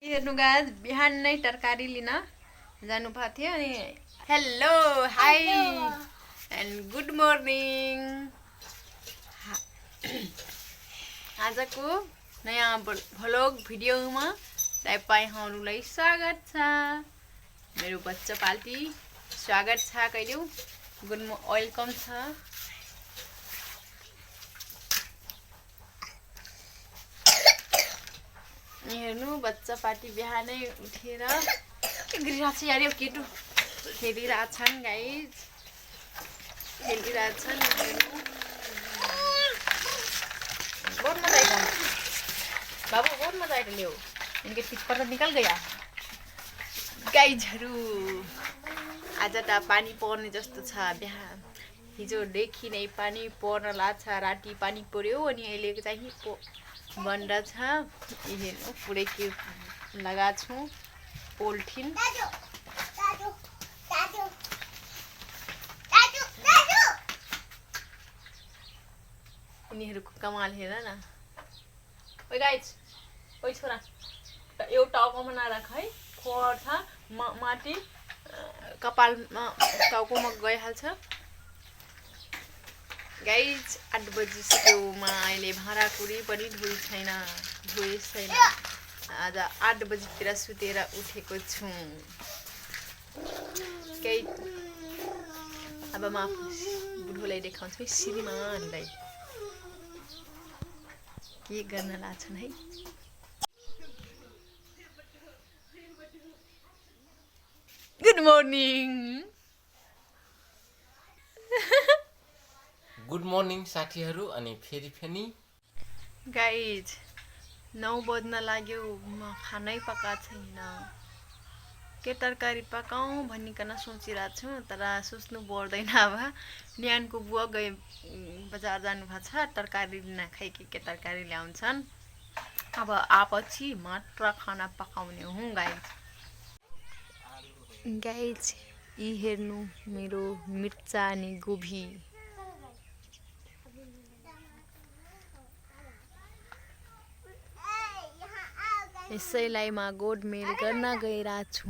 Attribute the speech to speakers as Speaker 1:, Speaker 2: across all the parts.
Speaker 1: हेर्नु गाइस बिहान नै तरकारी लिन जानु भएको थियो अनि hello hi and good morning. आजको नयाँ भ्लग भिडियोमा तपाईहरुलाई स्वागत छ। मेरो बच्चा पाल्टी स्वागत छ, कहिलेउ गुड वेलकम छ। हेर्नु बच्चा पार्टी बिहानै उठेर के गरिरहेछ यार, यो केटो खेलिरहेछन् गाइज, खेलिरहेछन्। हेर्नु बहुत मजा आइरहा बाबू, बहुत मजा आइरह्यो। इनके टिप्पर त निकल गया गाइजहरु। आज त पानी पर्ने जस्तो छ। बिहान हिजोदेखि नै पानी पर्न लाग्छ, राति पानी पर्यो अनि अहिले चाहिँ बन्द छ। हेर्नु पुरै के लगाएको छु पोलिथिन। यिनीहरूको कमाल हेर न। ओइ गाइज, ओइ छोरा, एउटा टाउकोमा नराख है, पर्छ माटी कपालमा, टाउकोमा गइहाल्छ। गाइज 8 बजिसक्यो, म अहिले भाँडाकुँडी पनि धोइ छैन। आज 8 बजीतिर सुतेर उठेको छु। अब म बुढोलाई देखाउँछु है, श्रीमानलाई के गर्न लाग्छन् है। Good morning.
Speaker 2: गुड मर्निङ साथीहरु। अनि फेरि फेरि
Speaker 1: गाइज 9 बज्न लाग्यो, म खानै पकाएको छैन। के तरकारी पकाउँ भनिकन सोचिरहेको छु, तर सोच्नु पर्दैन। अब न्यानको बुवा गए बजार जानु भएको छ तरकारी लिन, खै के तरकारी ल्याउँछन्। अब आपछि मात्र खाना पकाउने हुँ गाइज। गाइज यी हेर्नु मेरो मिर्चा अनि गोभी। यसैलाई म गोडमेल गर्न गइरहेको छु।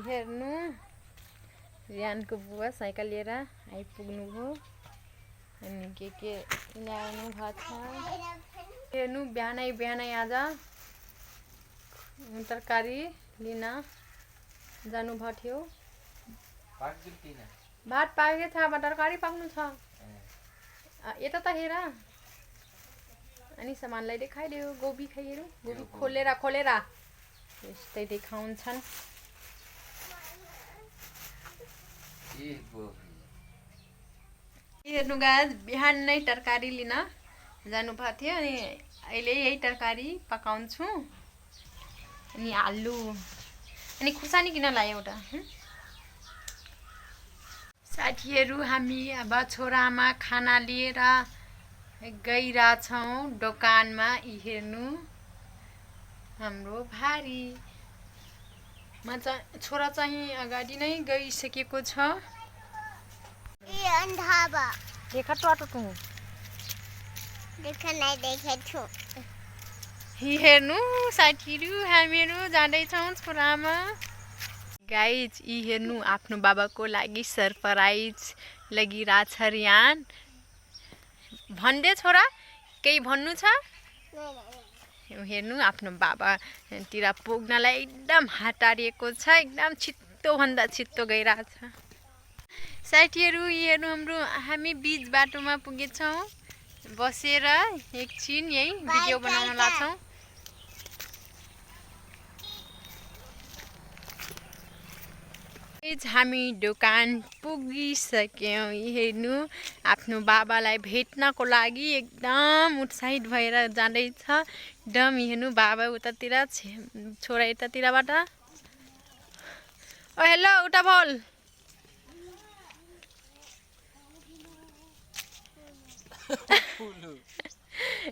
Speaker 1: हेर्नु रियानको बुवा साइकल लिएर आइपुग्नु भयो अनि के ल्याउनु भएको छ। हेर्नु बिहानै आज तरकारी लिन जानु भएको थियो। भात पाकेको छ, अब तरकारी पाक्नु छ। यता त हेर, अनि सामानलाई देखाइदियो। गोभी खाइहेरौँ, गोभी खोलेर यस्तै देखाउँछन्। हेर्नु गाइस बिहान नै तरकारी लिन जानु भएको थियो अनि अहिले यही तरकारी पकाउँछु। अनि आलु अनि खुर्सानी किन लायो एउटा। साथीहरु हामी अब छोरामा खाना लिएर गइरहेछौँ दोकानमा। हेर्नु हाम्रो भारी छोरा चाहिँ अगाडि नै गइसकेको छ। हेर्नु साथीहरु हामीहरू जाँदैछौँ छोरामा। गाइज यी हेर्नु आफ्नो बाबाको लागि सरप्राइज लगिरहेछ रियान। भन्दे छोरा, केही भन्नु छ? हेर्नु आफ्नो बाबातिर पुग्नलाई एकदम हतारिएको छ, एकदम छिट्टोभन्दा छिट्टो गइरहेछ। साथीहरु हेर्नु हामी बीच बाटोमा पुगेछौँ। बसेर एकछिन यही भिडियो बनाउन लाग्छौँ। हामी दोकान पुगिसक्यौँ। हेर्नु आफ्नो बाबालाई भेट्नको लागि एकदम उत्साहित भएर जाँदैछ। एकदम हेर्नु बाबा उतातिर, छोरा यतातिरबाट। ओ हेलो उता बोल।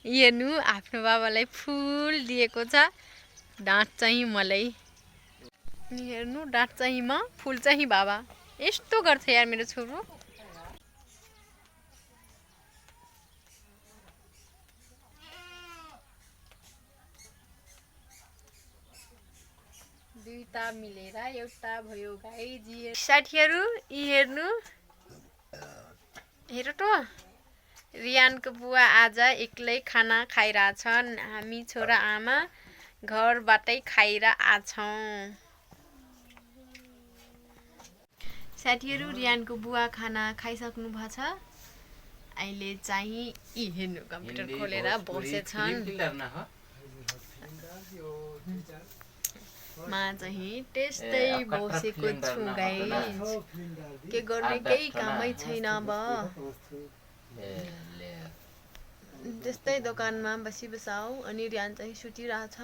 Speaker 1: हेर्नु आफ्नो बाबालाई फुल दिएको छ। दाँत चाहिँ मलाई हेर्नु डाँट चाहिँ म फुल चाहिँ बाबा यस्तो गर्छ यार मेरो छोरो दुईटा मिलेर एउटा भयो गाइज साथीहरू यी हेर्नु हेर त रियानको बुवा आज एक्लै खाना खाइरहेछन् हामी छोरा आमा घरबाटै खाएर आछौँ साथीहरू रियानको बुवा खाना खाइसक्नु भएको छ अहिले चाहिँ यी हेर्नु कम्प्युटर खोलेर बसेछन् मा चाहिँ त्यस्तै बसेको छु गाइस के गर्ने केही कामै छैन अब त्यस्तै दोकानमा बसिबसाउ अनि रियान चाहिँ सुतिरहेछ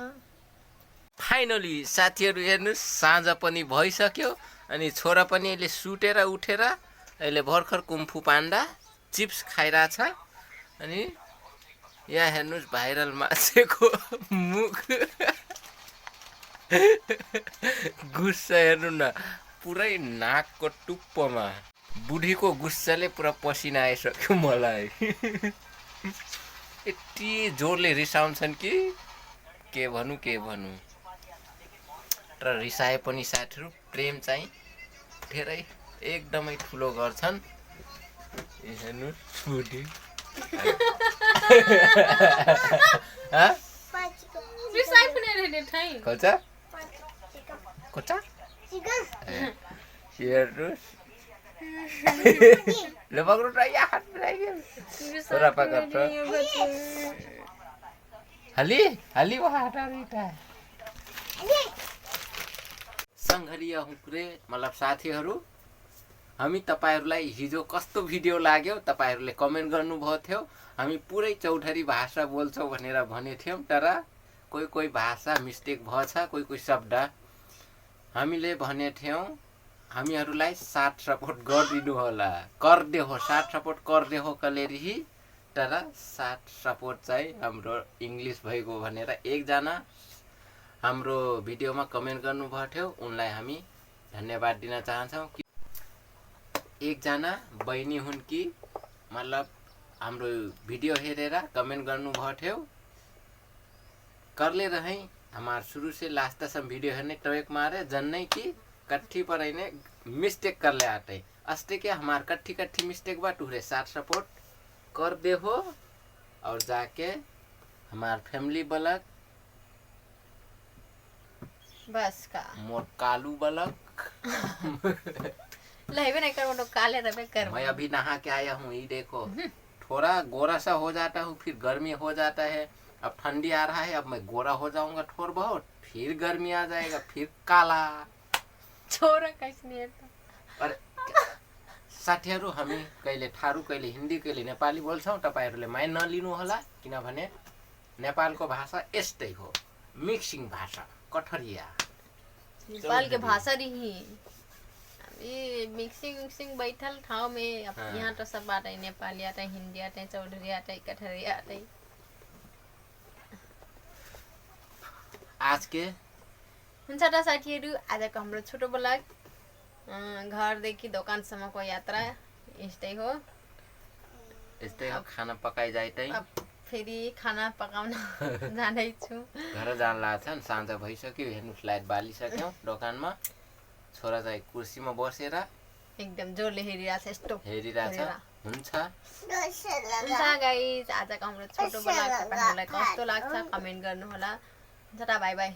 Speaker 2: फाइनली साथीहरू हेर्नुहोस् साँझ पनि भइसक्यो अनि छोरा पनि अहिले सुतेर उठेर अहिले भर्खर कुम्फु पान्डा चिप्स खाइरहेछ अनि यहाँ हेर्नुहोस् भाइरल माछेको मुख गुस्सा हेर्नु न पुरै नाकको टुप्पोमा बुढीको गुस्साले पुरा पसिना आइसक्यो मलाई यति जोरले रिसाउँछन् कि के भनौँ तर रिसाए पनि साथीहरू प्रेम चाहिँ धेरै एकदमै ठुलो गर्छन् हेर्नु बुढी
Speaker 1: रिसाइ पनि रहने ठाई
Speaker 2: खोजा कोचा हेर्नुहोस् ल पक्रो र यहाँ हात मिलाइदियो छोरा पक्र हाली वो हात आरिटा संघरीय हुक्रे मतलब साथीहरू हामी तपाईहरुलाई हिजो कस्तो भिडियो लाग्यो तपाईहरुले कमेन्ट गर्नुभएको थियो हामी पुरै चौधरी भाषा बोल्छौं भनेर भनेथ्यौं तर कोही भाषा मिस्टेक भएछ कोही शब्द हामीले भनेथ्यौं हामीहरुलाई साथ सपोर्ट गरिदिनु होला गर्दे हो साथ सपोर्ट गर्दे हो कलेरी तर साथ सपोर्ट चाहिँ हाम्रो इंग्लिश भएको भनेर एकजना हाम्रो भिडियोमा कमेन्ट गर्नुभएको थियो उनलाई हामी धन्यवाद दिन चाहन्छौं एकजना बहिनी हुन् कि मतलब हाम्रो भिडियो हेरेर कमेन्ट गर्नुभएको थियो करले रहे हमार शुरू से लास्ट तक वीडियो है ट्रैक मारे जन्ने की कट्ठी पर ने मिस्टेक कर ले आते अस्ते के हमार कट्ठी मिस्टेक बा टूरे साथ सपोर्ट कर दे हो और जाके हमार फैमिली बलक
Speaker 1: बस का
Speaker 2: मोर कालू बलक
Speaker 1: लाइव नहीं कर वो काले रबे कर
Speaker 2: मैं अभी नहा के आया हूँ ये देखो थोड़ा गोरा सा हो जाता हूँ फिर गर्मी हो जाता है अब ठंडी आ रहा है अब मैं गोरा हो जाऊंगा थोड़ा बहुत फिर गर्मी आ जाएगा फिर काला
Speaker 1: छोरा कैसे नहीं आता
Speaker 2: और साथीहरु हामी कहिले थारू कहिले हिन्दी कहिले नेपाली बोल्छौं तपाईहरुले माया नलिनु होला किनभने नेपालको भाषा यस्तै हो मिक्सिङ भाषा कठरिया
Speaker 1: नेपाल के भाषा रही ये मिक्सिंग बैठल ठाव में अब यहाँ तो सब आता है नेपाली आता है हिंदी आता है चौधरी आता है कठरी आता है
Speaker 2: आज के
Speaker 1: हुन्छ त साथीहरु आजको हाम्रो छोटो ब्लग घरदेखि दोकानसम्मको यात्रा यस्तै हो
Speaker 2: खाना पकाइ जाइतै
Speaker 1: फेरि खाना पकाउन जाँदै छु
Speaker 2: घर जान लाग्छन् साँझ भइसक्यो हेर्नुस् लाइट बालिसक्यौ दोकानमा छोरा चाहिँ कुर्सीमा बसेर
Speaker 1: एकदम जोरले हेरिरहेछ यस्तो
Speaker 2: हेरिरहेछ हुन्छ
Speaker 1: गाइस आजको हाम्रो छोटो ब्लग तपाईहरुलाई कस्तो लाग्छ कमेन्ट गर्नु होला हुन्छ त बाइ बाइ